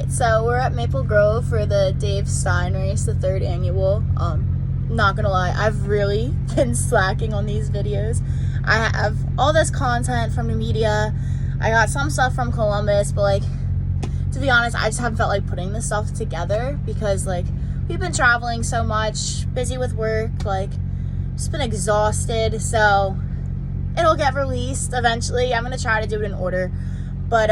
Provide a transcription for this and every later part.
Alright, so we're at Maple Grove for the Dave Stein race, the 3rd annual. Not gonna lie, I've really been slacking on these videos. I have all this content from the media. I got some stuff from Columbus, but like, to be honest, I just haven't felt like putting this stuff together because like, we've been traveling so much, busy with work, like, just been exhausted, so it'll get released eventually. I'm gonna try to do it in order, but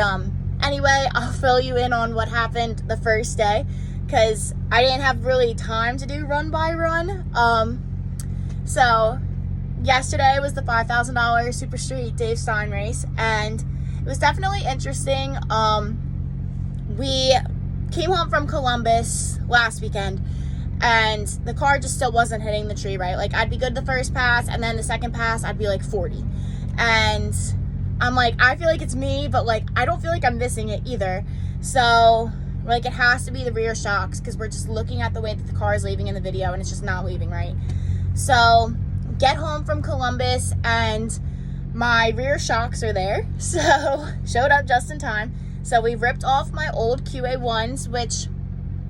anyway, I'll fill you in on what happened the first day because I didn't have really time to do run by run. So yesterday was the $5,000 Super Street Dave Stein race, and it was definitely interesting. We came home from Columbus last weekend, and the car just still wasn't hitting the tree right. Like, I'd be good the first pass, and then the second pass, I'd be like 40. And I'm like, I feel like it's me, but like, I don't feel like I'm missing it either. So like, it has to be the rear shocks because we're just looking at the way that the car is leaving in the video and it's just not leaving right. So get home from Columbus and my rear shocks are there. So showed up just in time. So we ripped off my old QA1s, which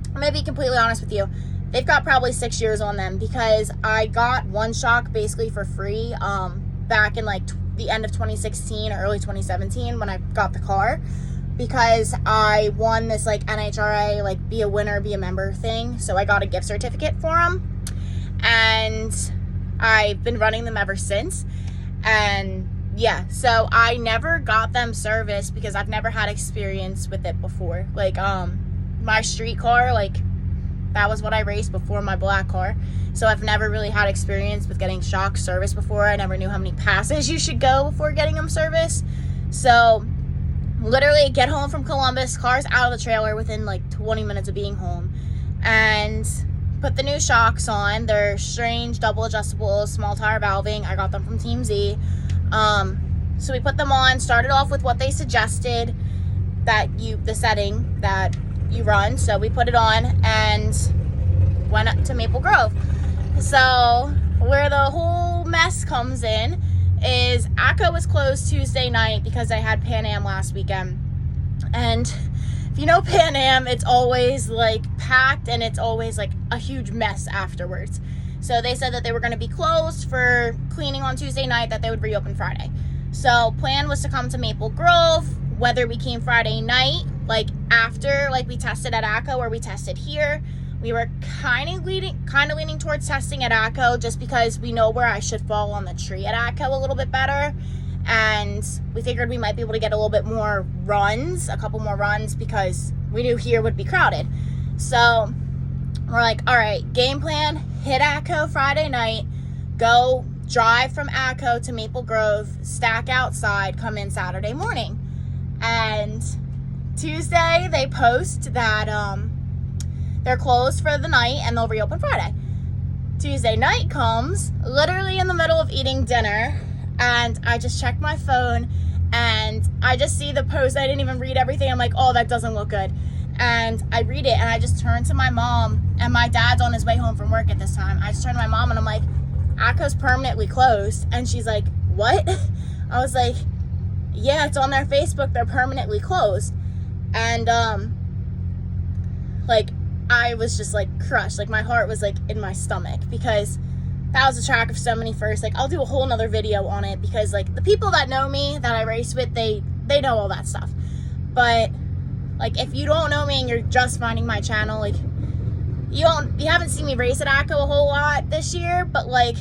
I'm gonna be completely honest with you, they've got probably 6 years on them because I got one shock basically for free back in like the end of 2016 or early 2017 when I got the car, because I won this like NHRA like be a winner, be a member thing. So I got a gift certificate for them, and I've been running them ever since. And yeah, so I never got them serviced because I've never had experience with it before. Like my street car, like that was what I raced before my black car. So I've never really had experience with getting shocks serviced before. I never knew how many passes you should go before getting them serviced. So literally get home from Columbus, car's out of the trailer within like 20 minutes of being home, and put the new shocks on. They're strange double adjustable small tire valving. I got them from Team Z. So we put them on, started off with what they suggested, that the setting that you run. So we put it on and went up to Maple Grove. So where the whole mess comes in is ACO was closed Tuesday night because I had Pan Am last weekend. And if you know Pan Am, it's always like packed and it's always like a huge mess afterwards. So they said that they were going to be closed for cleaning on Tuesday night, that they would reopen Friday. So plan was to come to Maple Grove, whether we came Friday night, like after like we tested at ACO or we tested here. We were kind of leaning towards testing at ACO just because we know where I should fall on the tree at ACO a little bit better. And we figured we might be able to get a little bit more runs, a couple more runs, because we knew here would be crowded. So we're like, all right, game plan, hit ACO Friday night, go drive from ACO to Maple Grove, stack outside, come in Saturday morning. And Tuesday they post that they're closed for the night and they'll reopen Friday. Tuesday night comes, literally in the middle of eating dinner, and I just checked my phone and I just see the post. I didn't even read everything. I'm like, oh, that doesn't look good. And I read it and I just turned to my mom, and my dad's on his way home from work at this time. I just turned to my mom and I'm like, ACO's permanently closed. And she's like, what? I was like, yeah, it's on their Facebook. They're permanently closed. And like, I was just like crushed. Like, my heart was like in my stomach because that was a track of so many firsts. Like, I'll do a whole nother video on it because like the people that know me, that I race with, they know all that stuff. But like, if you don't know me and you're just finding my channel, like you haven't seen me race at ACO a whole lot this year, but like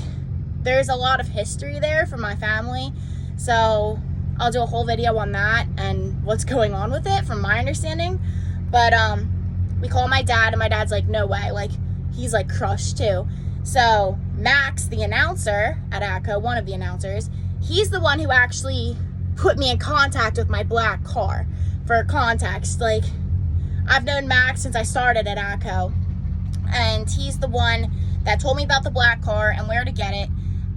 there's a lot of history there from my family. So I'll do a whole video on that and what's going on with it from my understanding. But we call my dad and my dad's like, no way. Like, he's like crushed too. So Max, the announcer at ACO, one of the announcers, he's the one who actually put me in contact with my black car. For context, like, I've known Max since I started at ACO, and he's the one that told me about the black car and where to get it.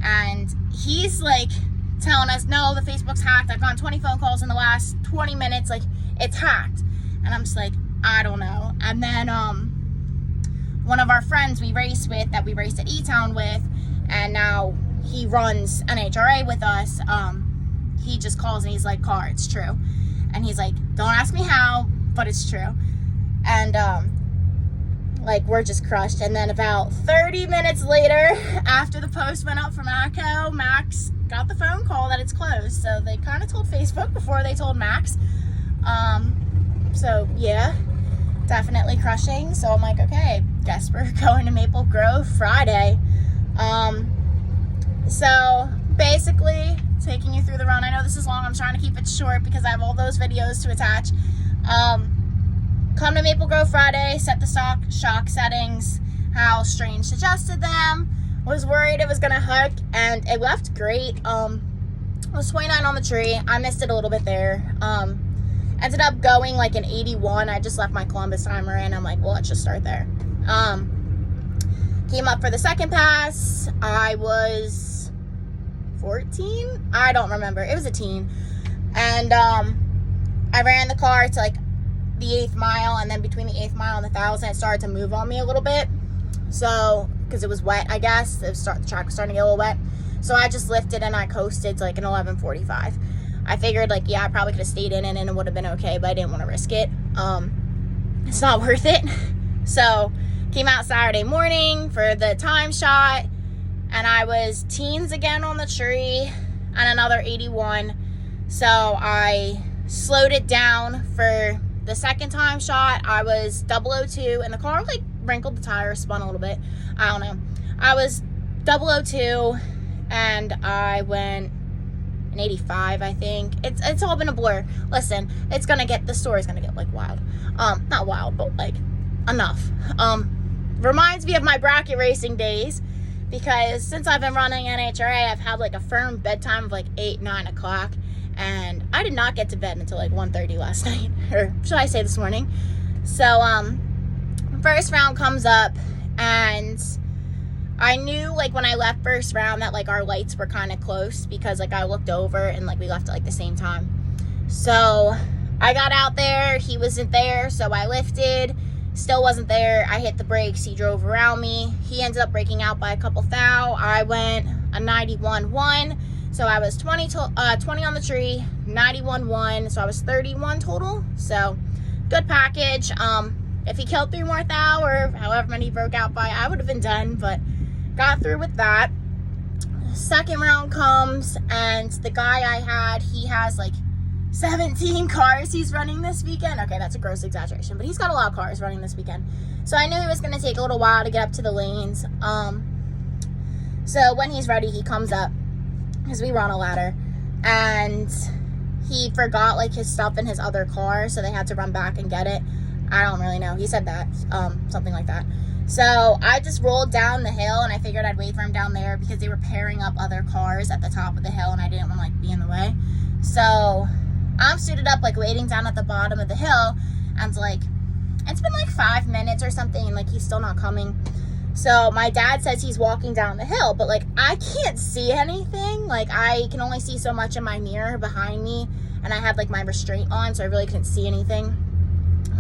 And he's like telling us, no, the Facebook's hacked. I've gotten 20 phone calls in the last 20 minutes. Like, it's hacked. And I'm just like, I don't know. And then one of our friends we race with, that we raced at E-Town with, and now he runs NHRA with us, he just calls and he's like, Car, it's true. And he's like, don't ask me how, but it's true. and like we're just crushed. And then about 30 minutes later, after the post went up from ACO, Max got the phone call that it's closed. So they kind of told Facebook before they told Max. So yeah, definitely crushing. So I'm like, okay, guess we're going to Maple Grove Friday. So basically taking you through the run. I know this is long. I'm trying to keep it short because I have all those videos to attach. Come to Maple Grove Friday, set the shock settings, how Strange adjusted them. Was worried it was gonna hook, and it left great. It was 29 on the tree. I missed it a little bit there. Ended up going like an 81. I just left my Columbus timer in. I'm like, well, let's just start there. Came up for the second pass. I was 14? I don't remember. It was a teen. And I ran the car to like the 8th mile, and then between the 8th mile and the 1,000, it started to move on me a little bit. So, because it was wet, I guess. The track was starting to get a little wet. So I just lifted and I coasted to like an 11:45. I figured like, yeah, I probably could have stayed in and it would have been okay, but I didn't want to risk it. It's not worth it. So came out Saturday morning for the time shot, and I was teens again on the tree and another 81. So I slowed it down for the second time shot. I was 002, and the car like wrinkled the tire, spun a little bit. I don't know. I was 002, and I went an 85, I think. It's all been a blur. Listen, the story's gonna get like wild. Not wild, but like enough. Reminds me of my bracket racing days, because since I've been running NHRA, I've had like a firm bedtime of like 8-9 o'clock. And I did not get to bed until like 1:30 last night, or should I say this morning. So, first round comes up, and I knew like when I left first round that like our lights were kind of close, because like I looked over and like we left at like the same time. So I got out there, he wasn't there, so I lifted, still wasn't there. I hit the brakes, he drove around me. He ended up breaking out by a couple thou. I went a 91.1. So I was 20 on the tree, 91.1, so I was 31 total. So good package. If he killed 3 more thou, or however many he broke out by, I would have been done, but got through with that. Second round comes, and the guy I had, he has like 17 cars he's running this weekend. Okay, that's a gross exaggeration, but he's got a lot of cars running this weekend. So I knew he was going to take a little while to get up to the lanes. So when he's ready, he comes up, because we were on a ladder, and he forgot like his stuff in his other car, so they had to run back and get it. I don't really know. He said that, something like that. So I just rolled down the hill, and I figured I'd wait for him down there because they were pairing up other cars at the top of the hill, and I didn't want to like be in the way. So I'm suited up, like waiting down at the bottom of the hill, and like it's been like 5 minutes or something, and like he's still not coming. So my dad says he's walking down the hill, but like I can't see anything. Like I can only see so much in my mirror behind me, and I had like my restraint on, so I really couldn't see anything.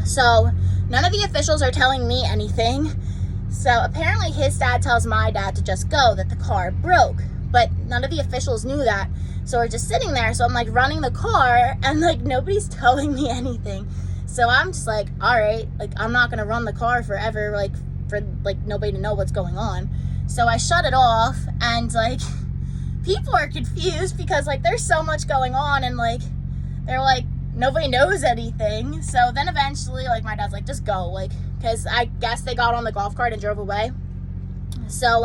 So none of the officials are telling me anything. So apparently his dad tells my dad to just go, that the car broke, but none of the officials knew that. So we're just sitting there. So I'm like running the car, and like nobody's telling me anything. So I'm just like, all right, like I'm not gonna run the car forever, like for like nobody to know what's going on. So I shut it off, and like people are confused because like there's so much going on, and like they're like nobody knows anything. So then eventually like my dad's like, just go, like, because I guess they got on the golf cart and drove away. So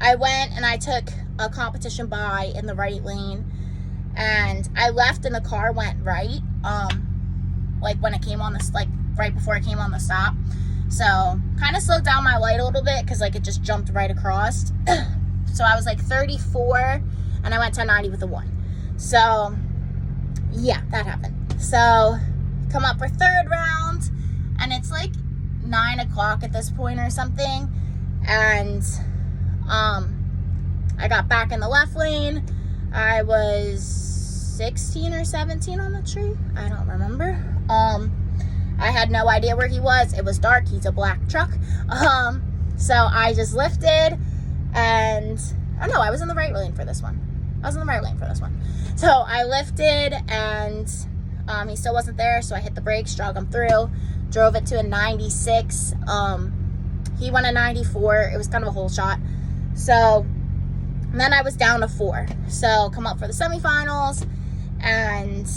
I went and I took a competition by in the right lane, and I left and the car went right, like when it came on this, like right before it came on the stop. So kind of slowed down my light a little bit because like it just jumped right across. So I was like 34, and I went 1090 with a 1. So yeah, that happened. So come up for third round, and it's like 9 o'clock at this point or something, and I got back in the left lane. I was 16 or 17 on the tree, I don't remember. I had no idea where he was. It was dark. He's a black truck. So I just lifted, and oh no, I was in the right lane for this one. So I lifted, and he still wasn't there, so I hit the brakes, drug him through. drove it to a 96. He went a 94. It was kind of a whole shot. So then I was down to 4. So come up for the semifinals, and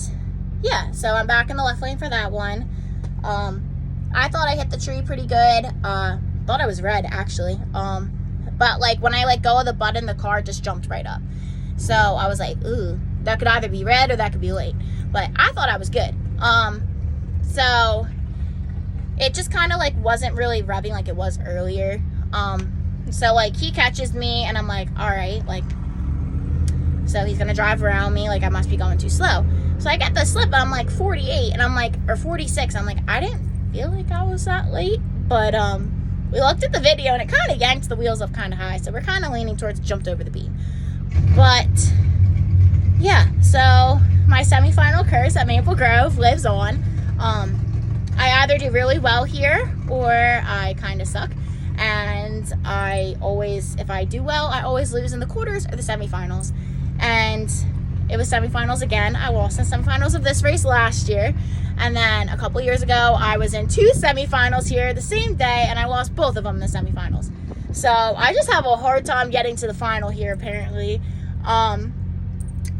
yeah, so I'm back in the left lane for that one. I thought I hit the tree pretty good. Thought I was red actually. But like when I let go of the button, the car just jumped right up. So I was like, ooh, that could either be red or that could be late. But I thought I was good. So it just kind of like wasn't really revving like it was earlier. So like he catches me and I'm like, all right, like, so he's gonna drive around me, like I must be going too slow. So I get the slip and I'm like 48 and I'm like, or 46. I'm like, I didn't feel like I was that late, but we looked at the video and it kind of yanked the wheels up kind of high, so we're kind of leaning towards jumped over the beam. But yeah, so my semifinal curse at Maple Grove lives on. I either do really well here or I kind of suck, and I always, if I do well, I always lose in the quarters or the semifinals. And it was semifinals again. I lost in semifinals of this race last year, and then a couple years ago I was in 2 semifinals here the same day and I lost both of them in the semifinals. So I just have a hard time getting to the final here apparently.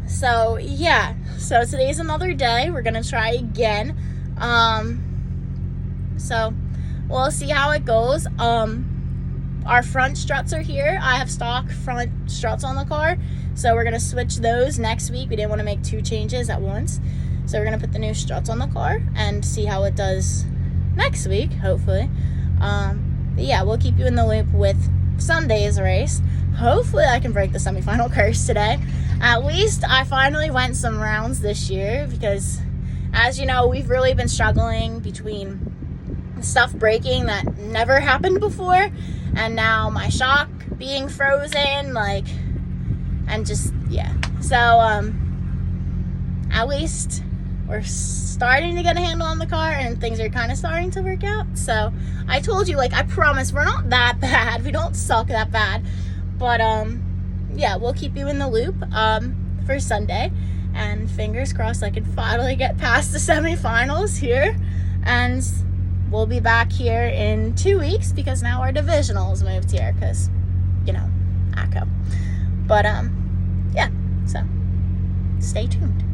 So yeah, so today's another day. We're gonna try again. So we'll see how it goes. Our front struts are here. I have stock front struts on the car, so we're gonna switch those next week. We didn't want to make 2 changes at once, so we're gonna put the new struts on the car and see how it does next week, hopefully. But yeah, we'll keep you in the loop with Sunday's race. Hopefully I can break the semifinal curse today. At least I finally went some rounds this year, because as you know, we've really been struggling between stuff breaking that never happened before, and now my shock being frozen, like, and just, yeah. So at least we're starting to get a handle on the car and things are kind of starting to work out. So I told you, like, I promise we're not that bad. We don't suck that bad. But yeah, we'll keep you in the loop for Sunday, and fingers crossed I can finally get past the semifinals here, and we'll be back here in 2 weeks because now our divisionals moved here because, you know, ACO. But yeah, so stay tuned.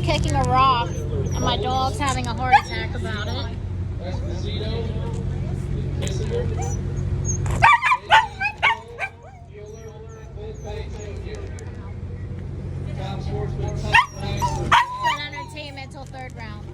kicking a rock, and my dog's having a heart attack about it. Good entertainment till third round.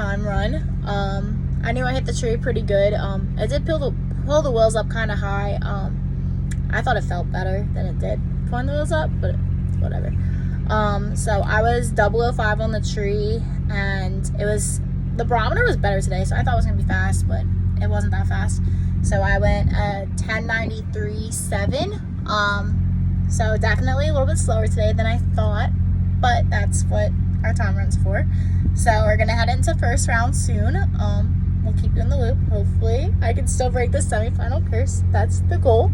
time run. I knew I hit the tree pretty good. I did pull the wheels up kind of high. I thought it felt better than it did pulling the wheels up, but whatever. So I was 005 on the tree, and the barometer was better today, so I thought it was gonna be fast, but it wasn't that fast. So I went 10:93.7. So definitely a little bit slower today than I thought, but that's what our time run's for. So we're gonna head into first round soon. We'll keep you in the loop. Hopefully I can still break the semifinal curse. That's the goal.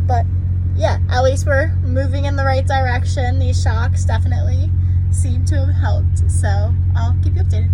But yeah, at least we're moving in the right direction. These shocks definitely seem to have helped. So I'll keep you updated.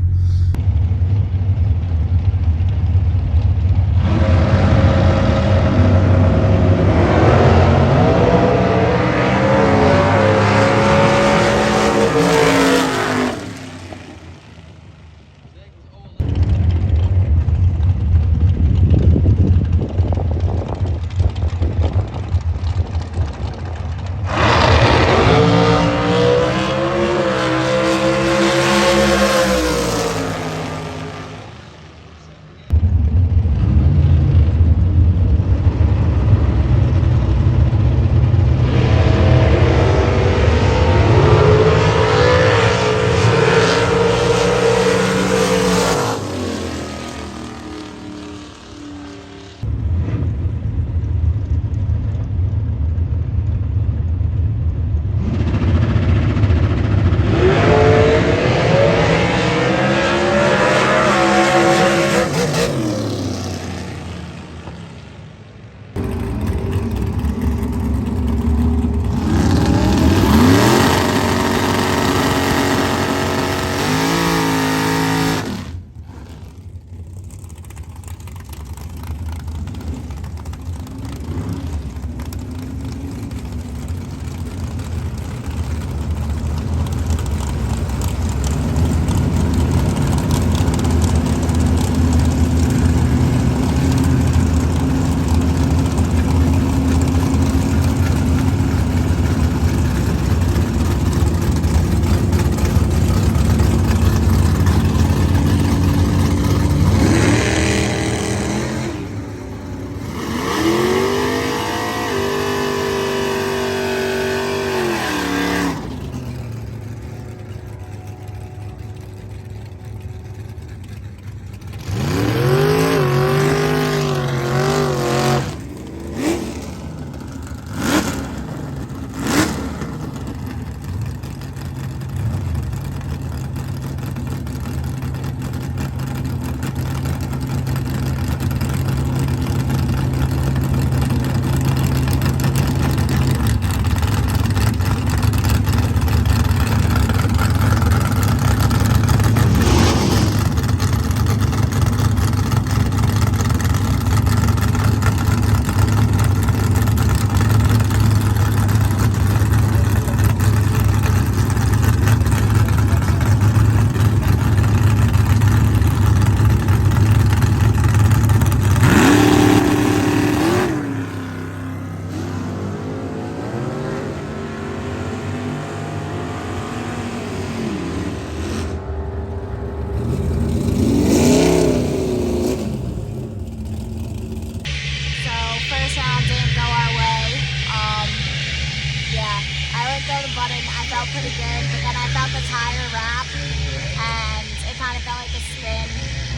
pretty good, but then I felt the tire wrap and it kind of felt like a spin.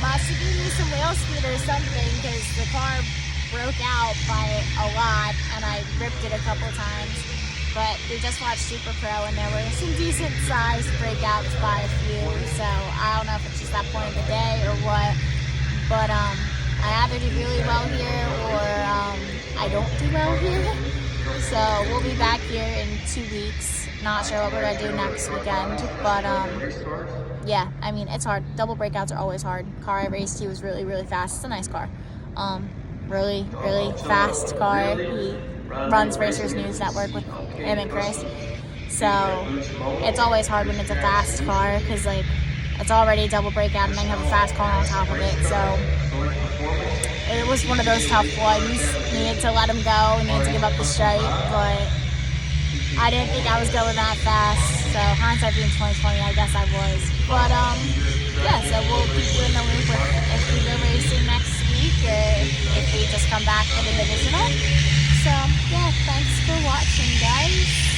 Must have given me some wheel speed or something because the car broke out by a lot and I ripped it a couple times. But we just watched Super Pro and there were some decent sized breakouts by a few, so I don't know if it's just that point of the day or what, but I either do really well here or I don't do well here. So we'll be back here in 2 weeks. Not sure what we're gonna do next weekend, but yeah, I mean, it's hard. Double breakouts are always hard. Car I raced, he was really, really fast. It's a nice car. Really, really fast car. He runs Racers News Network with him and Chris. So it's always hard when it's a fast car because like it's already a double breakout and then you have a fast car on top of it. So it was one of those tough ones. Needed to let him go, needed to give up the stripe, but I didn't think I was going that fast. So hindsight being 2020, I guess I was. But yeah, so we'll keep you in the loop with if we go racing next week or if we just come back for the divisional. So yeah, thanks for watching, guys.